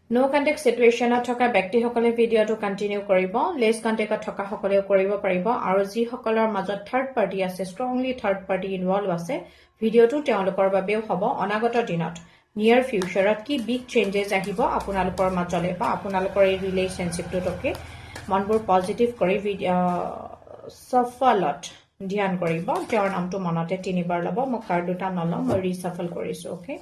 নো contact সিচুৱেশ্যনত থকা ব্যক্তিসকলে ভিডিঅ'টো কণ্টিনিউ কৰিব লেছ কণ্টেক্টত থকা সকলেও কৰিব পাৰিব আৰু যিসকলৰ মাজত থাৰ্ড পাৰ্টি আছে ষ্ট্ৰংলি থাৰ্ড পাৰ্টি ইনভলভ আছে ভিডিঅ'টো তেওঁলোকৰ বাবেও হ'ব অনাগত দিনত নিয়াৰ ফিউচাৰত কি বিগ চেঞ্জেছ আহিব আপোনালোকৰ মাজলৈ বা আপোনালোকৰ এই ৰিলেশ্যনশ্বিপটোকে মনবোৰ পজিটিভ কৰি সফলত ধ্যান কৰিব তেওঁৰ নামটো মনতে 3বাৰ ল'ব মই কাৰ্ড দুটা নলওঁ মই ৰিচাফল কৰিছো ওকে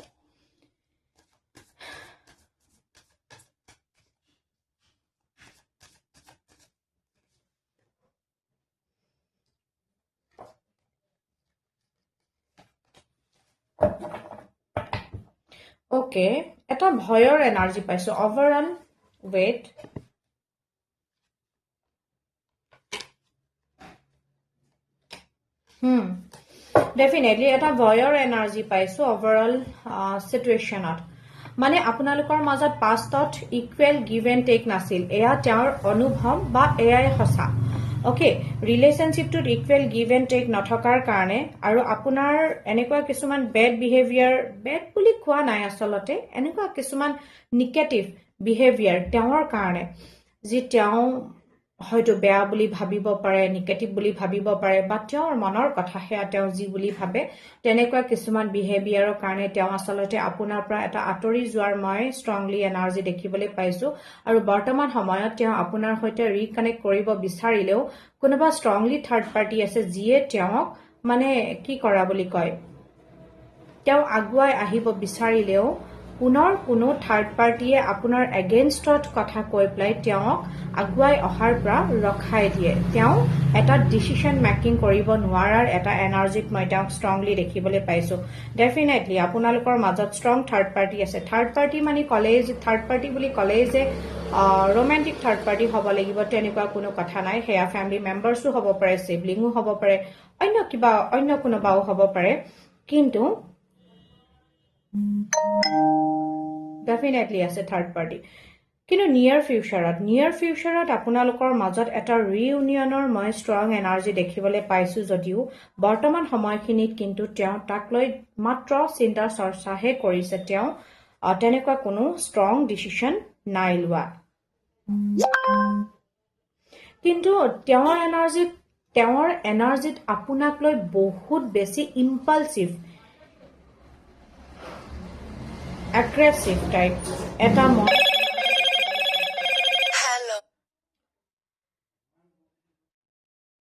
ওকে এটা ভয়ৰ এনাৰ্জি পাইছো ওভাৰঅল ৱেট ডেফিনেটলি এটা ভয়ৰ এনাৰ্জি পাইছো ওভাৰঅল সিচুৱেশ্যনত মানে আপোনালোকৰ মাজত পাষ্টত ইকুৱেল গিভ এণ্ড টেক নাছিল এয়া তেওঁৰ অনুভৱ বা এয়াই সঁচা ওকে ৰিলেশ্যনশ্বিপটোত ইকুৱেল গিভ এণ্ড টেক নথকাৰ কাৰণে আৰু আপোনাৰ এনেকুৱা কিছুমান বেড বিহেভিয়াৰ বেড বুলি কোৱা নাই আচলতে এনেকুৱা কিছুমান নিগেটিভ বিহেভিয়াৰ তেওঁৰ কাৰণে যি তেওঁ হয়তো বেয়া বুলি ভাবিব পাৰে নিগেটিভ বুলি ভাবিব পাৰে বা তেওঁৰ মনৰ কথা সেয়া তেওঁ যি বুলি ভাবে তেনেকুৱা কিছুমান বিহেভিয়াৰৰ কাৰণে তেওঁ আচলতে আপোনাৰ পৰা এটা আঁতৰি যোৱাৰ মই ষ্ট্ৰংলি এনাৰ্জি দেখিবলৈ পাইছো আৰু বৰ্তমান সময়ত তেওঁ আপোনাৰ সৈতে ৰিকানেক্ট কৰিব বিচাৰিলেও কোনোবা ষ্ট্ৰংলি থাৰ্ড পাৰ্টি আছে যিয়ে তেওঁক মানে কি কৰা বুলি কয় তেওঁ আগুৱাই আহিব বিচাৰিলেও পুনৰ কোনো থাৰ্ড পাৰ্টিয়ে আপোনাৰ এগেইনষ্টত কথা কৈ পেলাই তেওঁক আগুৱাই অহাৰ পৰা ৰখাই দিয়ে তেওঁ এটা ডিচিশন মেকিং কৰিব নোৱাৰাৰ এটা এনাৰ্জিত মই তেওঁক ষ্ট্ৰংলি দেখিবলৈ পাইছো ডেফিনেটলি আপোনালোকৰ মাজত ষ্ট্ৰং থাৰ্ড পাৰ্টি আছে থাৰ্ড পাৰ্টি মানে কলেজ থাৰ্ড পাৰ্টি বুলি ক'লে যে ৰোমেণ্টিক থাৰ্ড পাৰ্টি হ'ব লাগিব তেনেকুৱা কোনো কথা নাই সেয়া ফেমিলি মেম্বাৰ্ছো হ'ব পাৰে চিবলিঙো হ'ব পাৰে অন্য কোনোবাও হ'ব পাৰে কিন্তু ডেফিনেটলি আছে থাৰ্ড পাৰ্টি কিন্তু নিয়াৰ ফিউচাৰত আপোনালোকৰ মাজত এটা ৰিইউনিয়নৰ মই ষ্ট্ৰং এনাৰ্জি দেখিবলৈ পাইছো যদিও বৰ্তমান সময়খিনিত কিন্তু তেওঁ তাক লৈ মাত্ৰ চিন্তা চৰ্চাহে কৰিছে তেওঁ তেনেকুৱা কোনো ষ্ট্ৰং ডিচিশ্যন নাই লোৱা কিন্তু তেওঁৰ এনাৰ্জিত আপোনাক লৈ বহুত বেছি ইম্পালচিভ aggressive type এটা